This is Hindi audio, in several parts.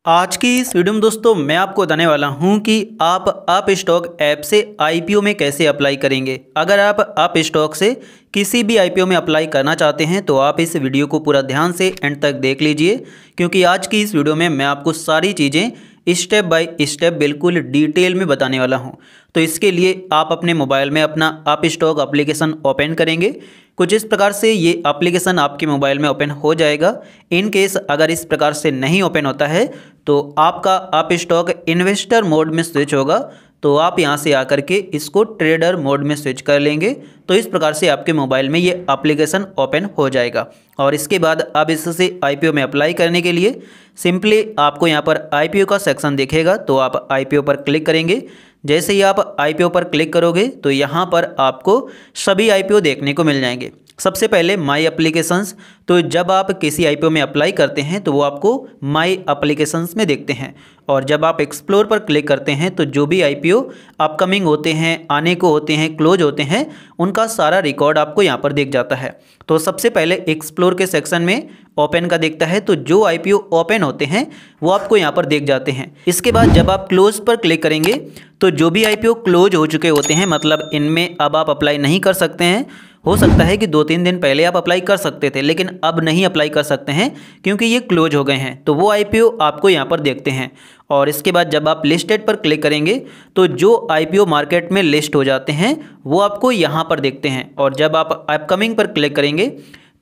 आज की इस वीडियो में दोस्तों मैं आपको बताने वाला हूं कि आप अप स्टॉक ऐप से आईपीओ में कैसे अप्लाई करेंगे। अगर आप अप स्टॉक से किसी भी आईपीओ में अप्लाई करना चाहते हैं तो आप इस वीडियो को पूरा ध्यान से एंड तक देख लीजिए, क्योंकि आज की इस वीडियो में मैं आपको सारी चीज़ें स्टेप बाय स्टेप बिल्कुल डिटेल में बताने वाला हूं। तो इसके लिए आप अपने मोबाइल में अपना अप स्टॉक एप्लीकेशन ओपन करेंगे। कुछ इस प्रकार से ये एप्लीकेशन आपके मोबाइल में ओपन हो जाएगा। इन केस अगर इस प्रकार से नहीं ओपन होता है तो आपका अप स्टॉक इन्वेस्टर मोड में स्विच होगा, तो आप यहाँ से आकर के इसको ट्रेडर मोड में स्विच कर लेंगे। तो इस प्रकार से आपके मोबाइल में ये एप्लीकेशन ओपन हो जाएगा। और इसके बाद अब इससे आईपीओ में अप्लाई करने के लिए सिंपली आपको यहाँ पर आईपीओ का सेक्शन दिखेगा, तो आप आईपीओ पर क्लिक करेंगे। जैसे ही आप आईपीओ पर क्लिक करोगे तो यहाँ पर आपको सभी आईपीओ देखने को मिल जाएंगे। सबसे पहले माई एप्लीकेशंस, तो जब आप किसी आईपीओ में अप्लाई करते हैं तो वो आपको माई एप्लीकेशंस में देखते हैं। और जब आप एक्सप्लोर पर क्लिक करते हैं तो जो भी आईपीओ अपकमिंग होते हैं, आने को होते हैं, क्लोज होते हैं, उनका सारा रिकॉर्ड आपको यहाँ पर दिख जाता है। तो सबसे पहले एक्सप्लोर के सेक्शन में ओपन का दिखता है, तो जो आईपीओ ओपन होते हैं वो आपको यहाँ पर दिख जाते हैं। इसके बाद जब आप क्लोज पर क्लिक करेंगे तो जो भी आईपीओ क्लोज हो चुके होते हैं, मतलब इनमें अब आप अप्लाई नहीं कर सकते हैं। हो सकता है कि 2-3 दिन पहले आप अप्लाई कर सकते थे लेकिन अब नहीं अप्लाई कर सकते हैं क्योंकि ये क्लोज हो गए हैं, तो वो आईपीओ आपको यहाँ पर देखते हैं। और इसके बाद जब आप लिस्टेड पर क्लिक करेंगे तो जो आईपीओ मार्केट में लिस्ट हो जाते हैं वो आपको यहाँ पर देखते हैं। और जब आप अपकमिंग पर क्लिक करेंगे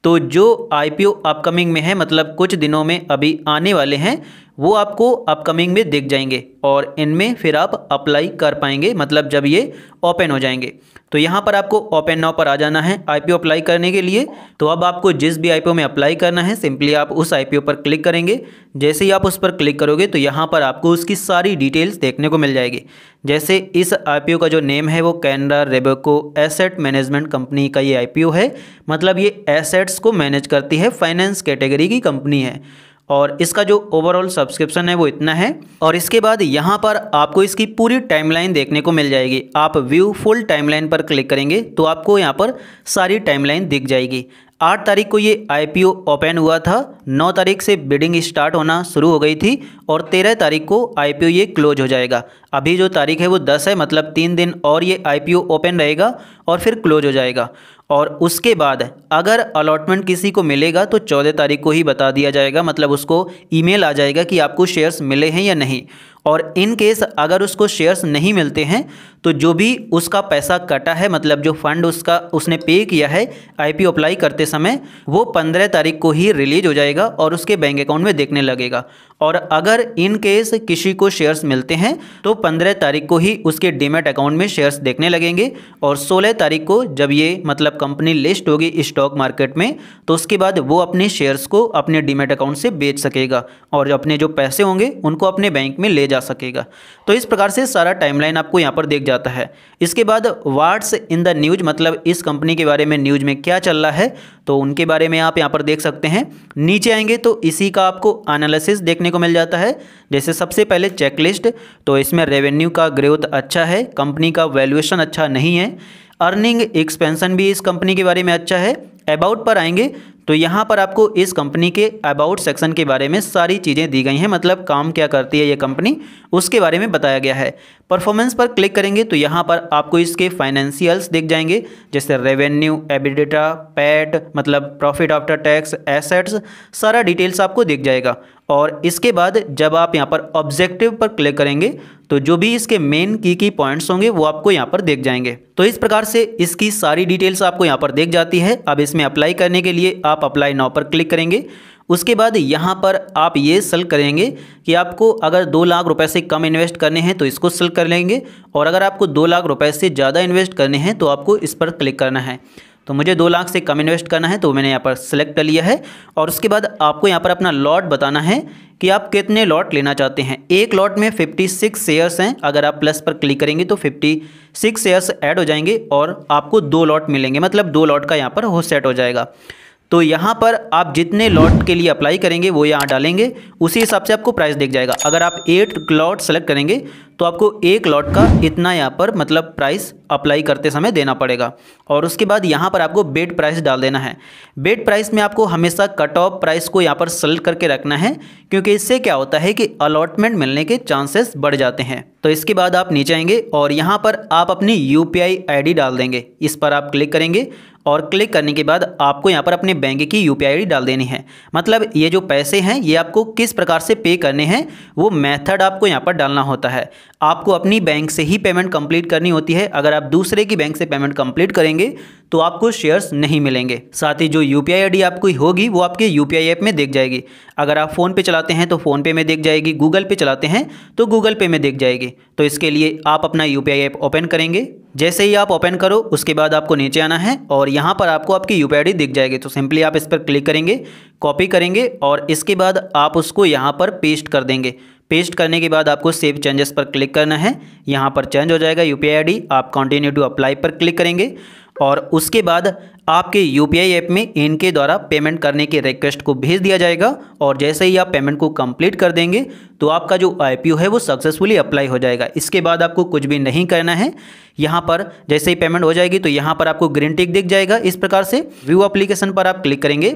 तो जो आईपीओ अपकमिंग में है, मतलब कुछ दिनों में अभी आने वाले हैं, वो आपको अपकमिंग में दिख जाएंगे और इनमें फिर आप अप्लाई कर पाएंगे, मतलब जब ये ओपन हो जाएंगे। तो यहाँ पर आपको ओपन नाउ पर आ जाना है आईपीओ अप्लाई करने के लिए। तो अब आपको जिस भी आईपीओ में अप्लाई करना है सिंपली आप उस आईपीओ पर क्लिक करेंगे। जैसे ही आप उस पर क्लिक करोगे तो यहाँ पर आपको उसकी सारी डिटेल्स देखने को मिल जाएगी। जैसे इस आईपीओ का जो नेम है वो Canara Robeco asset management company का ये आईपीओ है, मतलब ये एसेट्स को मैनेज करती है, फाइनेंस कैटेगरी की कंपनी है। और इसका जो ओवरऑल सब्सक्रिप्शन है वो इतना है। और इसके बाद यहाँ पर आपको इसकी पूरी टाइमलाइन देखने को मिल जाएगी। आप व्यू फुल टाइमलाइन पर क्लिक करेंगे तो आपको यहाँ पर सारी टाइमलाइन दिख जाएगी। 8 तारीख को ये आईपीओ ओपन हुआ था, 9 तारीख से बिडिंग स्टार्ट होना शुरू हो गई थी और 13 तारीख को आईपीओ ये क्लोज हो जाएगा। अभी जो तारीख है वो 10 है, मतलब 3 दिन और ये आईपीओ ओपन रहेगा और फिर क्लोज हो जाएगा। और उसके बाद अगर अलॉटमेंट किसी को मिलेगा तो 14 तारीख को ही बता दिया जाएगा, मतलब उसको ईमेल आ जाएगा कि आपको शेयर्स मिले हैं या नहीं। और इन केस अगर उसको शेयर्स नहीं मिलते हैं तो जो भी उसका पैसा कटा है, मतलब जो फंड उसने पे किया है आईपीओ अप्लाई करते समय, वो 15 तारीख को ही रिलीज हो जाएगा और उसके बैंक अकाउंट में देखने लगेगा। और अगर इन केस किसी को शेयर्स मिलते हैं तो 15 तारीख को ही उसके डीमैट अकाउंट में शेयर्स देखने लगेंगे। और 16 तारीख को जब ये मतलब कंपनी लिस्ट होगी स्टॉक मार्केट में तो उसके बाद वो अपने शेयर्स को अपने डीमैट अकाउंट से बेच सकेगा और अपने जो पैसे होंगे उनको अपने बैंक में ले जा सकेगा। तो इस प्रकार से सारा टाइमलाइन आपको यहाँ पर देख जाता है। इसके बाद व्हाट्स इन द न्यूज, मतलब इस कंपनी के बारे में न्यूज में क्या चल रहा है, तो उनके बारे में आप यहाँ पर देख सकते हैं। नीचे आएंगे तो इसी का आपको एनालिसिस देखने को मिल जाता है। जैसे सबसे पहले चेकलिस्ट, तो इसमें रेवेन्यू का ग्रोथ अच्छा है, कंपनी का वैल्यूएशन अच्छा नहीं है, अर्निंग एक्सपेंशन भी इस कंपनी के बारे में अच्छा है। अबाउट पर आएंगे तो यहाँ पर आपको इस कंपनी के अबाउट सेक्शन के बारे में सारी चीज़ें दी गई हैं, मतलब काम क्या करती है ये कंपनी उसके बारे में बताया गया है। परफॉर्मेंस पर क्लिक करेंगे तो यहाँ पर आपको इसके फाइनेंशियल्स दिख जाएंगे, जैसे रेवेन्यू, एबिडेटा, पैट, मतलब प्रॉफिट आफ्टर टैक्स, एसेट्स, सारा डिटेल्स आपको दिख जाएगा। और इसके बाद जब आप यहाँ पर ऑब्जेक्टिव पर क्लिक करेंगे तो जो भी इसके मेन की पॉइंट्स होंगे वो आपको यहाँ पर दिख जाएंगे। तो इस प्रकार से इसकी सारी डिटेल्स आपको यहाँ पर दिख जाती है। अब इसमें अप्लाई करने के लिए आप अप्लाई नाउ पर क्लिक करेंगे। उसके बाद यहाँ पर आप ये सेलेक्ट करेंगे कि आपको अगर 2 लाख रुपए से कम इन्वेस्ट करने हैं तो इसको सेलेक्ट कर लेंगे, और अगर आपको 2 लाख रुपए से ज़्यादा इन्वेस्ट करने हैं तो आपको इस पर क्लिक करना है। तो मुझे 2 लाख से कम इन्वेस्ट करना है तो मैंने यहाँ पर सेलेक्ट कर लिया है। और उसके बाद आपको यहाँ पर अपना लॉट बताना है कि आप कितने लॉट लेना चाहते हैं। एक लॉट में 56 शेयर्स हैं, अगर आप प्लस पर क्लिक करेंगे तो 56 शेयर्स ऐड हो जाएंगे और आपको 2 लॉट मिलेंगे, मतलब 2 लॉट का यहाँ पर हो सेट हो जाएगा। तो यहाँ पर आप जितने लॉट के लिए अप्लाई करेंगे वो यहाँ डालेंगे, उसी हिसाब से आपको प्राइस दिख जाएगा। अगर आप 8 लॉट सेलेक्ट करेंगे तो आपको एक लॉट का इतना यहाँ पर मतलब प्राइस अप्लाई करते समय देना पड़ेगा। और उसके बाद यहाँ पर आपको बेड प्राइस डाल देना है। बेड प्राइस में आपको हमेशा कट ऑफ प्राइस को यहाँ पर सेलेक्ट करके रखना है, क्योंकि इससे क्या होता है कि अलॉटमेंट मिलने के चांसेस बढ़ जाते हैं। तो इसके बाद आप नीचे आएंगे और यहाँ पर आप अपनी UPI ID डाल देंगे। इस पर आप क्लिक करेंगे और क्लिक करने के बाद आपको यहाँ पर अपने बैंक की UPI ID डाल देनी है। मतलब ये जो पैसे हैं ये आपको किस प्रकार से पे करने हैं वो मेथड आपको यहाँ पर डालना होता है। आपको अपनी बैंक से ही पेमेंट कंप्लीट करनी होती है। अगर आप दूसरे की बैंक से पेमेंट कंप्लीट करेंगे तो आपको शेयर्स नहीं मिलेंगे। साथ ही जो UPI ID आपको होगी वो आपके UPI ऐप में दिख जाएगी। अगर आप फ़ोन पे चलाते हैं तो फ़ोन पे में दिख जाएगी, गूगल पे चलाते हैं तो गूगल पे में दिख जाएगी। तो इसके लिए आप अपना UPI ऐप ओपन करेंगे। जैसे ही आप ओपन करो उसके बाद आपको नीचे आना है और यहाँ पर आपको आपकी UPI ID दिख जाएगी। तो सिंपली आप इस पर क्लिक करेंगे, कॉपी करेंगे और इसके बाद आप उसको यहाँ पर पेस्ट कर देंगे। पेस्ट करने के बाद आपको सेव चेंजेस पर क्लिक करना है। यहाँ पर चेंज हो जाएगा UPI ID। आप कंटिन्यू टू अप्लाई पर क्लिक करेंगे और उसके बाद आपके UPI ऐप में इनके द्वारा पेमेंट करने की रिक्वेस्ट को भेज दिया जाएगा। और जैसे ही आप पेमेंट को कंप्लीट कर देंगे तो आपका जो IPO है वो सक्सेसफुली अप्लाई हो जाएगा। इसके बाद आपको कुछ भी नहीं करना है। यहाँ पर जैसे ही पेमेंट हो जाएगी तो यहाँ पर आपको ग्रीन टिक दिख जाएगा। इस प्रकार से व्यू एप्लीकेशन पर आप क्लिक करेंगे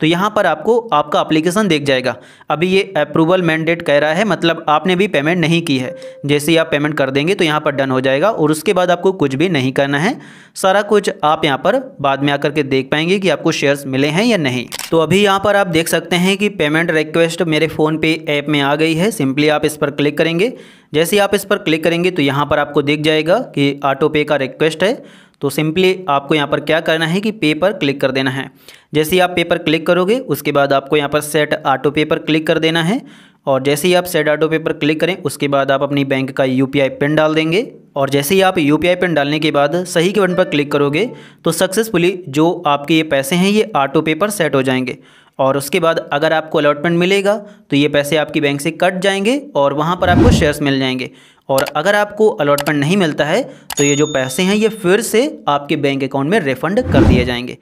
तो यहाँ पर आपको आपका एप्लीकेशन दिख जाएगा। अभी ये अप्रूवल मैंडेट कह रहा है, मतलब आपने भी पेमेंट नहीं की है। जैसे ही आप पेमेंट कर देंगे तो यहाँ पर डन हो जाएगा और उसके बाद आपको कुछ भी नहीं करना है। सारा कुछ आप यहाँ पर बाद में आकर के देख पाएंगे कि आपको शेयर्स मिले हैं या नहीं। तो अभी यहाँ पर आप देख सकते हैं कि पेमेंट रिक्वेस्ट मेरे फ़ोनपे ऐप में आ गई है। सिंपली आप इस पर क्लिक करेंगे। जैसे ही आप इस पर क्लिक करेंगे तो यहाँ पर आपको दिख जाएगा कि ऑटो पे का रिक्वेस्ट है। तो सिंपली आपको यहाँ पर क्या करना है कि पे पर क्लिक कर देना है। जैसे ही आप पे पर क्लिक करोगे उसके बाद आपको यहाँ पर सेट ऑटो पे पर क्लिक कर देना है। और जैसे ही आप सेट ऑटो पे पर क्लिक करें उसके बाद आप अपनी बैंक का UPI पिन डाल देंगे। और जैसे ही आप UPI पिन डालने के बाद सही के बटन पर क्लिक करोगे तो सक्सेसफुली जो आपके ये पैसे हैं ये ऑटो पे पर सेट हो जाएंगे। और उसके बाद अगर आपको अलॉटमेंट मिलेगा तो ये पैसे आपकी बैंक से कट जाएंगे और वहाँ पर आपको शेयर्स मिल जाएंगे। और अगर आपको अलॉटमेंट नहीं मिलता है तो ये जो पैसे हैं ये फिर से आपके बैंक अकाउंट में रिफंड कर दिए जाएंगे।